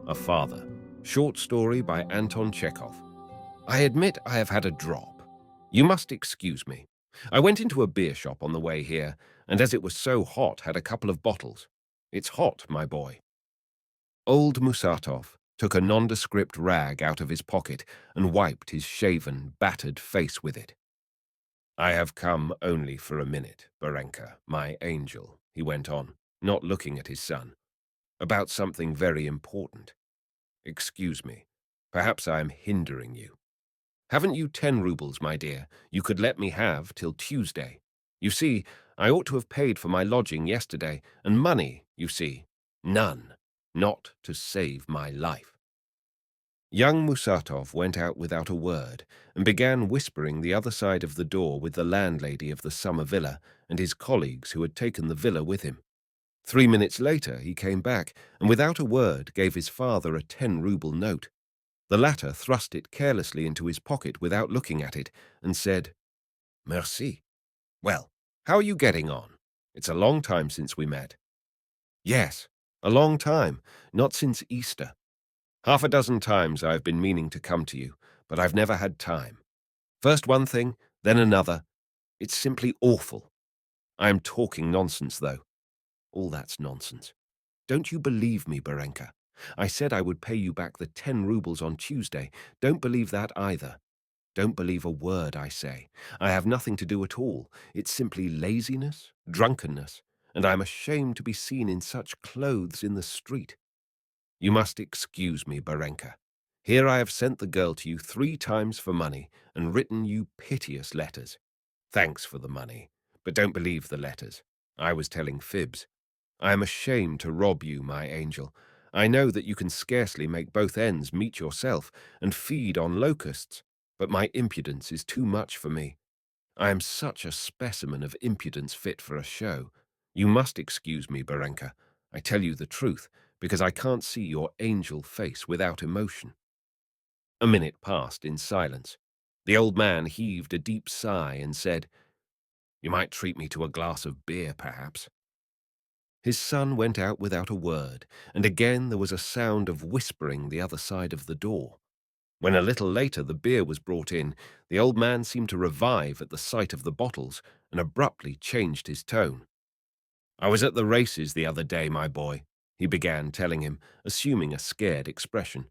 A Father. Short story by Anton Chekhov. I admit I have had a drop. You must excuse me. I went into a beer shop on the way here, and as it was so hot, had a couple of bottles. It's hot, my boy. Old Musatov took a nondescript rag out of his pocket and wiped his shaven, battered face with it. I have come only for a minute, Berenka, my angel, he went on, not looking at his son, about something very important. Excuse me. Perhaps I am hindering you. Haven't you 10 roubles, my dear, you could let me have till Tuesday? You see, I ought to have paid for my lodging yesterday, and money, you see, none, not to save my life. Young Musatov went out without a word and began whispering the other side of the door with the landlady of the summer villa and his colleagues who had taken the villa with him. 3 minutes later he came back and without a word gave his father a 10-rouble note. The latter thrust it carelessly into his pocket without looking at it and said, "Merci. Well, how are you getting on? It's a long time since we met." "Yes, a long time, not since Easter. Half a dozen times I have been meaning to come to you, but I've never had time. First one thing, then another. It's simply awful. I am talking nonsense, though. All that's nonsense. Don't you believe me, Berenka? I said I would pay you back the 10 roubles on Tuesday. Don't believe that either. Don't believe a word I say. I have nothing to do at all. It's simply laziness, drunkenness, and I'm ashamed to be seen in such clothes in the street. You must excuse me, Berenka. Here I have sent the girl to you 3 times for money and written you piteous letters. Thanks for the money, but don't believe the letters. I was telling fibs. I am ashamed to rob you, my angel. I know that you can scarcely make both ends meet yourself and feed on locusts, but my impudence is too much for me. I am such a specimen of impudence fit for a show. You must excuse me, Berenka. I tell you the truth, because I can't see your angel face without emotion. A minute passed in silence. The old man heaved a deep sigh and said, "You might treat me to a glass of beer, perhaps." His son went out without a word, and again there was a sound of whispering the other side of the door. When a little later the beer was brought in, the old man seemed to revive at the sight of the bottles and abruptly changed his tone. "I was at the races the other day, my boy," he began telling him, assuming a scared expression.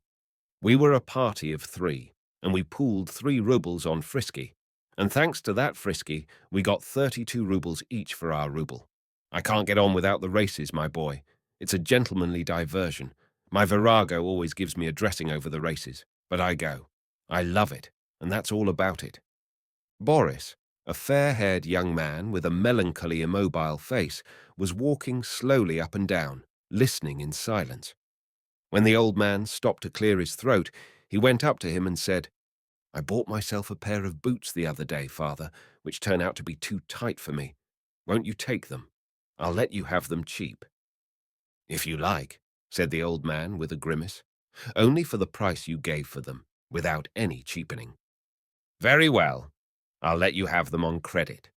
"We were a party of 3, and we pooled 3 roubles on Frisky, and thanks to that Frisky, we got 32 roubles each for our rouble. I can't get on without the races, my boy. It's a gentlemanly diversion. My virago always gives me a dressing over the races, but I go. I love it, and that's all about it." Boris, a fair-haired young man with a melancholy immobile face, was walking slowly up and down, listening in silence. When the old man stopped to clear his throat, he went up to him and said, "I bought myself a pair of boots the other day, father, which turn out to be too tight for me. Won't you take them? I'll let you have them cheap." "If you like," said the old man with a grimace, "only for the price you gave for them, without any cheapening." "Very well. I'll let you have them on credit."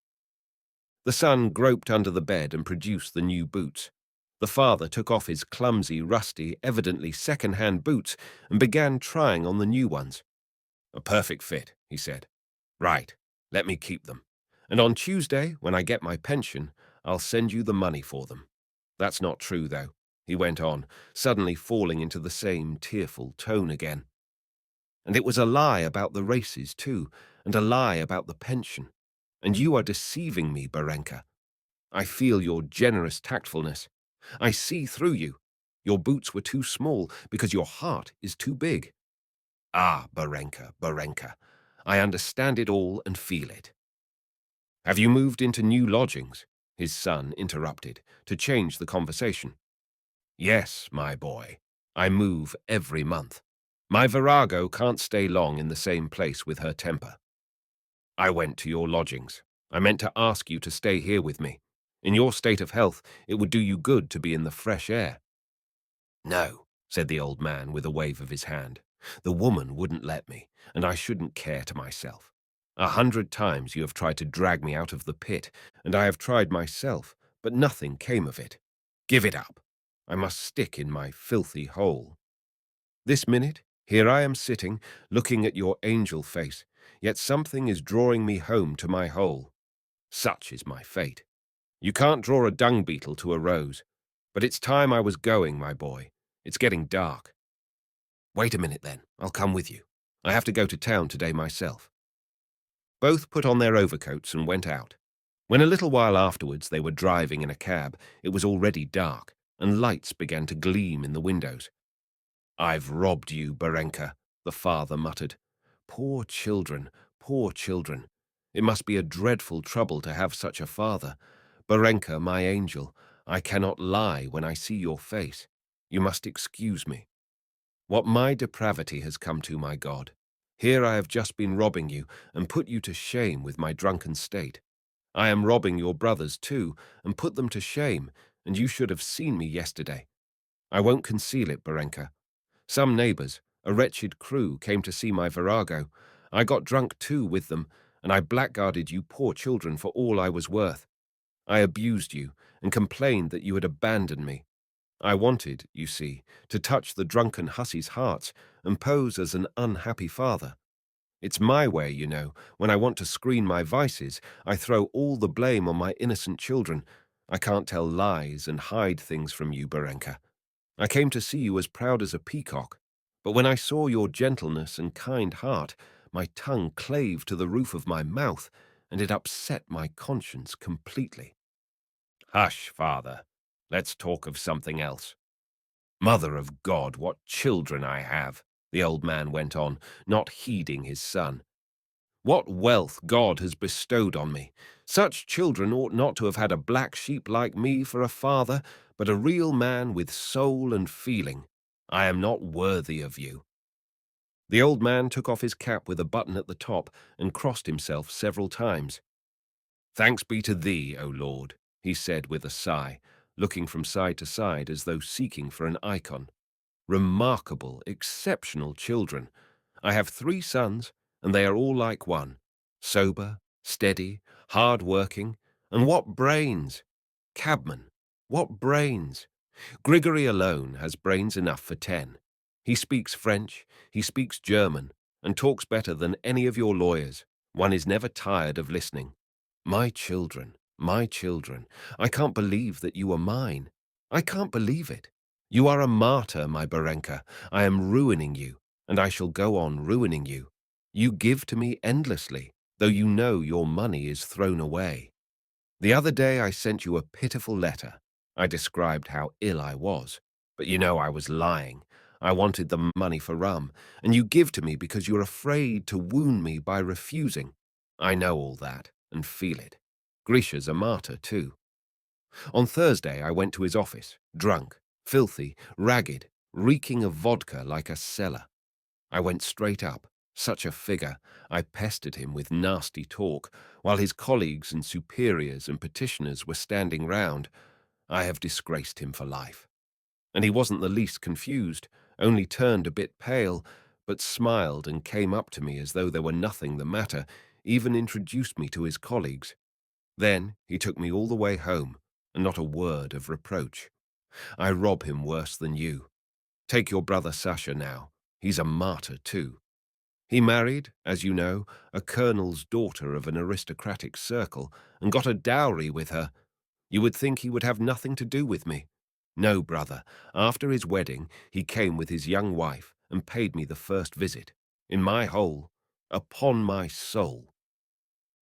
The son groped under the bed and produced the new boots. The father took off his clumsy, rusty, evidently second-hand boots and began trying on the new ones. "A perfect fit," he said. "Right, let me keep them. And on Tuesday, when I get my pension, I'll send you the money for them. That's not true, though," he went on, suddenly falling into the same tearful tone again. "And it was a lie about the races, too, and a lie about the pension. And you are deceiving me, Berenka. I feel your generous tactfulness. I see through you. Your boots were too small because your heart is too big. Ah, Berenka, Berenka, I understand it all and feel it." "Have you moved into new lodgings?" his son interrupted, to change the conversation. "Yes, my boy. I move every month. My virago can't stay long in the same place with her temper. I went to your lodgings. I meant to ask you to stay here with me. In your state of health, it would do you good to be in the fresh air." "No," said the old man with a wave of his hand. "The woman wouldn't let me, and I shouldn't care to myself. 100 times you have tried to drag me out of the pit, and I have tried myself, but nothing came of it. Give it up. I must stick in my filthy hole." This minute, here I am sitting, looking at your angel face, yet something is drawing me home to my hole. Such is my fate. You can't draw a dung beetle to a rose. But it's time I was going, my boy. It's getting dark. Wait a minute then, I'll come with you. I have to go to town today myself. Both put on their overcoats and went out. When a little while afterwards they were driving in a cab, it was already dark, and lights began to gleam in the windows. I've robbed you, Berenka, the father muttered. Poor children, poor children. It must be a dreadful trouble to have such a father. Berenka, my angel, I cannot lie when I see your face. You must excuse me. What my depravity has come to, my God. Here I have just been robbing you and put you to shame with my drunken state. I am robbing your brothers too and put them to shame, and you should have seen me yesterday. I won't conceal it, Berenka. Some neighbours, a wretched crew, came to see my virago. I got drunk too with them, and I blackguarded you poor children for all I was worth. I abused you and complained that you had abandoned me. I wanted, you see, to touch the drunken hussies' hearts and pose as an unhappy father. It's my way, you know. When I want to screen my vices, I throw all the blame on my innocent children. I can't tell lies and hide things from you, Berenka. I came to see you as proud as a peacock, but when I saw your gentleness and kind heart, my tongue clave to the roof of my mouth, and it upset my conscience completely. Hush, father. Let's talk of something else. Mother of God, what children I have, the old man went on, not heeding his son. What wealth God has bestowed on me. Such children ought not to have had a black sheep like me for a father, but a real man with soul and feeling. I am not worthy of you. The old man took off his cap with a button at the top and crossed himself several times. Thanks be to thee, O Lord, he said with a sigh, looking from side to side as though seeking for an icon. Remarkable, exceptional children. I have 3 sons, and they are all like one. Sober, steady, hard-working, and what brains! Cabman, what brains! Grigory alone has brains enough for 10. He speaks French, he speaks German, and talks better than any of your lawyers. One is never tired of listening. My children, I can't believe that you are mine. I can't believe it. You are a martyr, my Berenka. I am ruining you, and I shall go on ruining you. You give to me endlessly, though you know your money is thrown away. The other day I sent you a pitiful letter. I described how ill I was, but you know I was lying. I wanted the money for rum, and you give to me because you're afraid to wound me by refusing. I know all that, and feel it. Grisha's a martyr, too. On Thursday I went to his office, drunk, filthy, ragged, reeking of vodka like a cellar. I went straight up, such a figure. I pestered him with nasty talk, while his colleagues and superiors and petitioners were standing round. I have disgraced him for life. And he wasn't the least confused, only turned a bit pale, but smiled and came up to me as though there were nothing the matter, even introduced me to his colleagues. Then he took me all the way home, and not a word of reproach. I rob him worse than you. Take your brother Sasha now. He's a martyr too. He married, as you know, a colonel's daughter of an aristocratic circle, and got a dowry with her. You would think he would have nothing to do with me. No, brother, after his wedding, he came with his young wife and paid me the first visit. In my hole, upon my soul.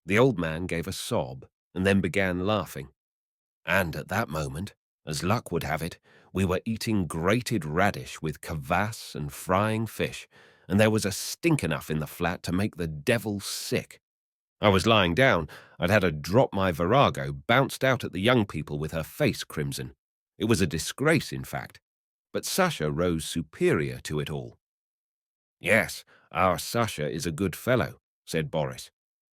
The old man gave a sob and then began laughing. And at that moment, as luck would have it, we were eating grated radish with kvass and frying fish, and there was a stink enough in the flat to make the devil sick. I was lying down. I'd had a drop my virago, bounced out at the young people with her face crimson. It was a disgrace, in fact. But Sasha rose superior to it all. Yes, our Sasha is a good fellow, said Boris.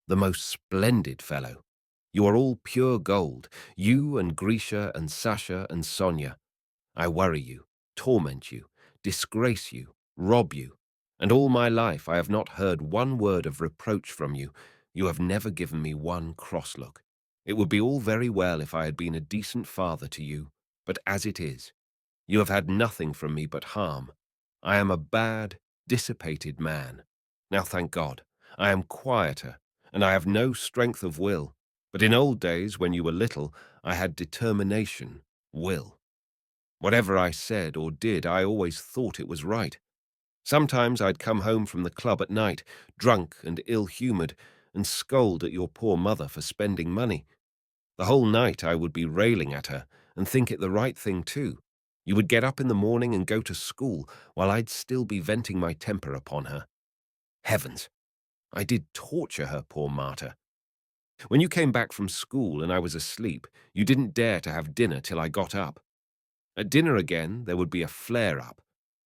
The most splendid fellow. You are all pure gold, you and Grisha and Sasha and Sonia. I worry you, torment you, disgrace you, rob you, and all my life I have not heard one word of reproach from you. You have never given me one cross look. It would be all very well if I had been a decent father to you, but as it is, you have had nothing from me but harm. I am a bad, dissipated man. Now, thank God, I am quieter, and I have no strength of will. But in old days, when you were little, I had determination, will. Whatever I said or did, I always thought it was right. Sometimes I'd come home from the club at night, drunk and ill-humoured, and scold at your poor mother for spending money. The whole night I would be railing at her, and think it the right thing too. You would get up in the morning and go to school, while I'd still be venting my temper upon her. Heavens! I did torture her, poor martyr. When you came back from school and I was asleep, you didn't dare to have dinner till I got up. At dinner again, there would be a flare-up.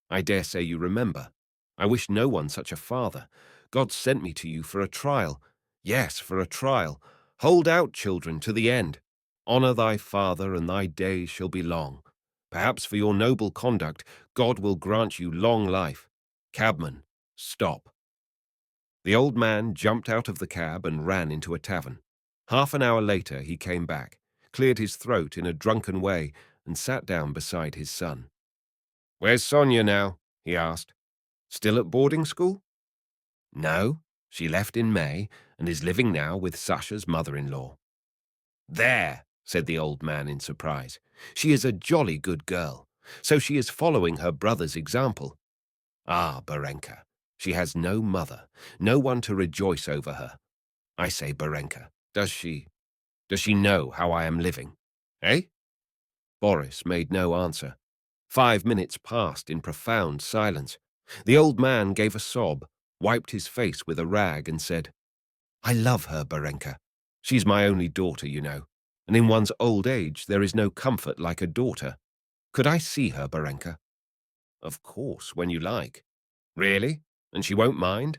I dare say you remember. I wish no one such a father. God sent me to you for a trial. Yes, for a trial. Hold out, children, to the end. Honour thy father, and thy days shall be long. Perhaps for your noble conduct, God will grant you long life. Cabman, stop. The old man jumped out of the cab and ran into a tavern. Half an hour later he came back, cleared his throat in a drunken way, and sat down beside his son. "Where's Sonia now?" he asked. "Still at boarding school?" "No, she left in May and is living now with Sasha's mother-in-law." "There," said the old man in surprise. "She is a jolly good girl. So she is following her brother's example. Ah, Berenka, she has no mother, no one to rejoice over her. I say, Berenka, does she know how I am living? Eh?" Boris made no answer. 5 minutes passed in profound silence. The old man gave a sob, wiped his face with a rag, and said, "I love her, Berenka. She's my only daughter, you know, and in one's old age there is no comfort like a daughter. Could I see her, Berenka?" "Of course, when you like." "Really? And she won't mind?"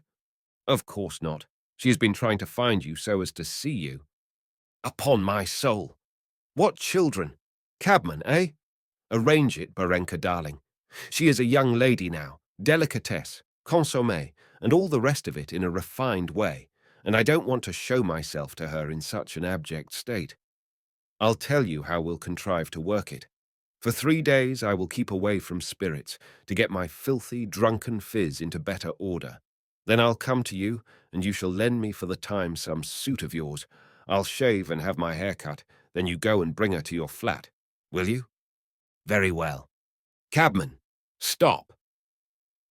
"Of course not. She has been trying to find you so as to see you." "Upon my soul! What children! Cabman, eh? Arrange it, Berenka, darling. She is a young lady now, delicatesse, consommé, and all the rest of it in a refined way, and I don't want to show myself to her in such an abject state. I'll tell you how we'll contrive to work it. For 3 days I will keep away from spirits, to get my filthy, drunken phiz into better order. Then I'll come to you, and you shall lend me for the time some suit of yours. I'll shave and have my hair cut, then you go and bring her to your flat. Will you? Very well. Cabman, stop!"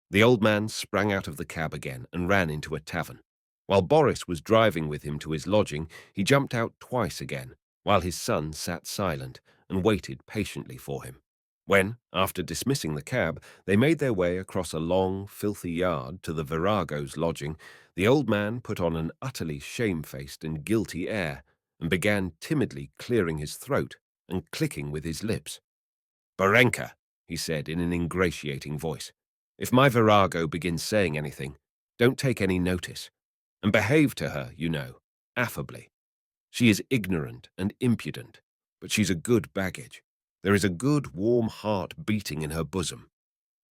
The old man sprang out of the cab again and ran into a tavern. While Boris was driving with him to his lodging, he jumped out twice again, while his son sat silent and waited patiently for him. When, after dismissing the cab, they made their way across a long, filthy yard to the virago's lodging, the old man put on an utterly shamefaced and guilty air, and began timidly clearing his throat and clicking with his lips. "Berenka," he said in an ingratiating voice, "if my virago begins saying anything, don't take any notice, and behave to her, you know, affably. She is ignorant and impudent, but she's a good baggage. There is a good warm heart beating in her bosom."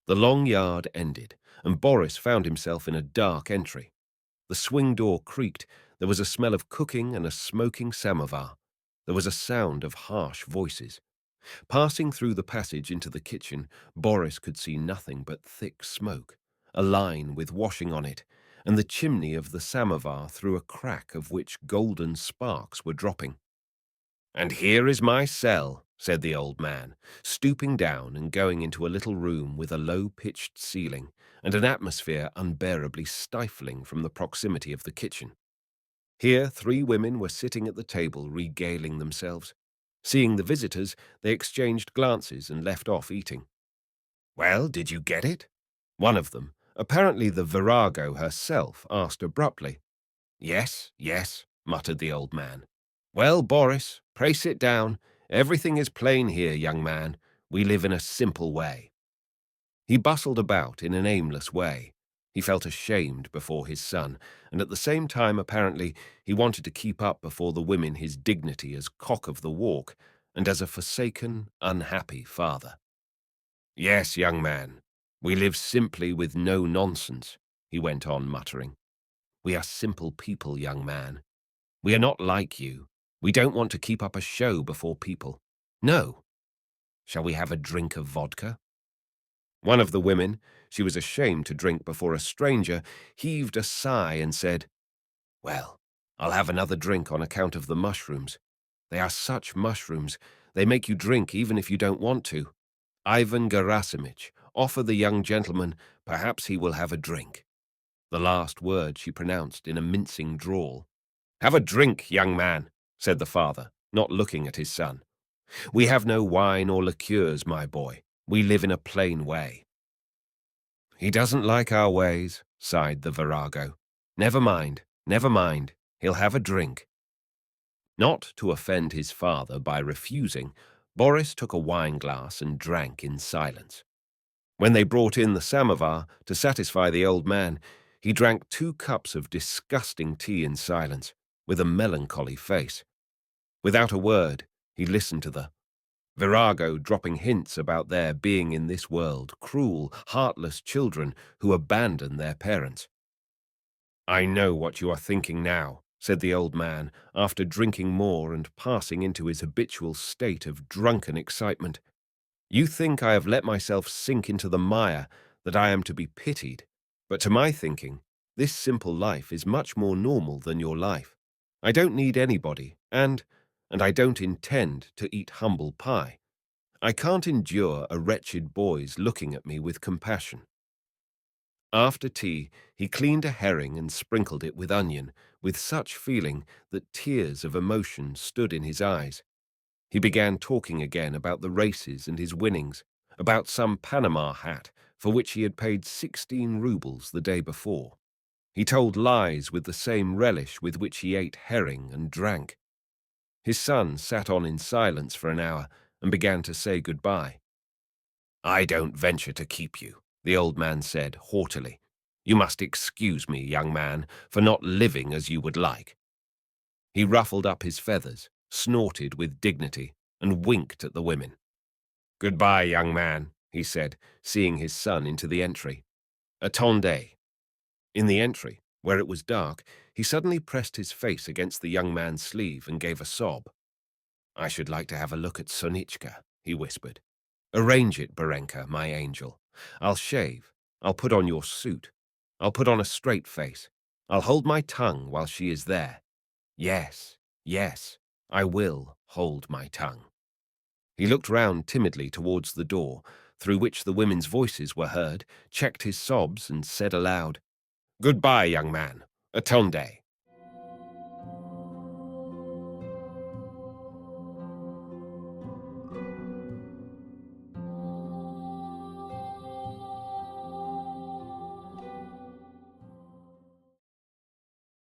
The long yard ended, and Boris found himself in a dark entry. The swing door creaked, there was a smell of cooking and a smoking samovar. There was a sound of harsh voices. Passing through the passage into the kitchen, Boris could see nothing but thick smoke, a line with washing on it, and the chimney of the samovar through a crack of which golden sparks were dropping. "And here is my cell," said the old man, stooping down and going into a little room with a low-pitched ceiling and an atmosphere unbearably stifling from the proximity of the kitchen. Here 3 women were sitting at the table regaling themselves. Seeing the visitors, they exchanged glances and left off eating. "Well, did you get it?" One of them, apparently the virago herself, asked abruptly. "Yes, yes," muttered the old man. "Well, Boris, pray sit down. Everything is plain here, young man. We live in a simple way." He bustled about in an aimless way. He felt ashamed before his son, and at the same time, apparently, he wanted to keep up before the women his dignity as cock of the walk and as a forsaken, unhappy father. "Yes, young man, we live simply with no nonsense," he went on muttering. "We are simple people, young man. We are not like you. We don't want to keep up a show before people. No. Shall we have a drink of vodka?" One of the women, she was ashamed to drink before a stranger, heaved a sigh and said, "Well, I'll have another drink on account of the mushrooms. They are such mushrooms, they make you drink even if you don't want to. Ivan Gerasimich, offer the young gentleman, perhaps he will have a drink." The last word she pronounced in a mincing drawl. "Have a drink, young man," said the father, not looking at his son. "We have no wine or liqueurs, my boy. We live in a plain way." "He doesn't like our ways," sighed the virago. "Never mind, never mind. He'll have a drink." Not to offend his father by refusing, Boris took a wine-glass and drank in silence. When they brought in the samovar to satisfy the old man, he drank 2 cups of disgusting tea in silence, with a melancholy face. Without a word, he listened to the virago dropping hints about their being in this world cruel, heartless children who abandon their parents. "I know what you are thinking now," said the old man, after drinking more and passing into his habitual state of drunken excitement. "You think I have let myself sink into the mire, that I am to be pitied. But to my thinking, this simple life is much more normal than your life. I don't need anybody, and I don't intend to eat humble pie. I can't endure a wretched boy's looking at me with compassion." After tea, he cleaned a herring and sprinkled it with onion, with such feeling that tears of emotion stood in his eyes. He began talking again about the races and his winnings, about some Panama hat for which he had paid 16 rubles the day before. He told lies with the same relish with which he ate herring and drank. His son sat on in silence for an hour and began to say goodbye. "I don't venture to keep you," the old man said haughtily. "You must excuse me, young man, for not living as you would like." He ruffled up his feathers, snorted with dignity, and winked at the women. "Goodbye, young man," he said, seeing his son into the entry. "Attendez." In the entry, where it was dark, he suddenly pressed his face against the young man's sleeve and gave a sob. "I should like to have a look at Sonichka," he whispered. "Arrange it, Berenka, my angel. I'll shave. I'll put on your suit. I'll put on a straight face. I'll hold my tongue while she is there. Yes, yes, I will hold my tongue." He looked round timidly towards the door, through which the women's voices were heard, checked his sobs, and said aloud, "Goodbye, young man. Attendez."